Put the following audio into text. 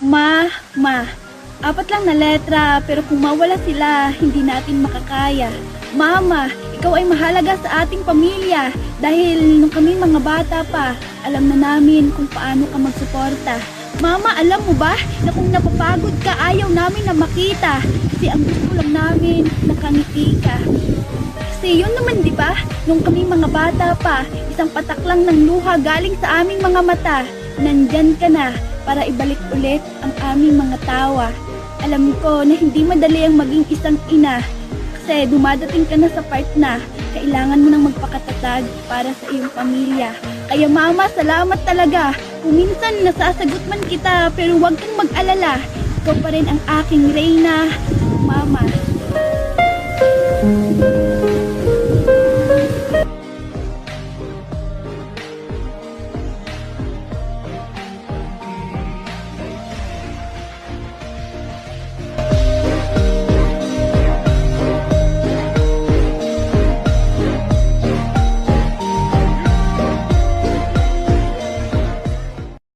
Ma, apat lang na letra pero kung mawala sila, hindi natin makakaya. Mama, ikaw ay mahalaga sa ating pamilya dahil nung kami mga bata pa, alam na namin kung paano ka magsuporta. Mama, alam mo ba na kung napapagod ka, ayaw namin na makita kasi ang gusto lang namin nakangiti ka. Kasi yun naman di ba, nung kami mga bata pa, isang patak lang ng luha galing sa aming mga mata. Nandyan ka na para ibalik ulit ang aming mga tawa. Alam ko na hindi madali ang maging isang ina kasi dumadating ka na sa part na kailangan mo nang magpakatatag para sa iyong pamilya. Kaya mama, salamat talaga. Kung minsan nasasagot man kita pero huwag kang mag-alala. Ikaw pa rin ang aking reyna, mama.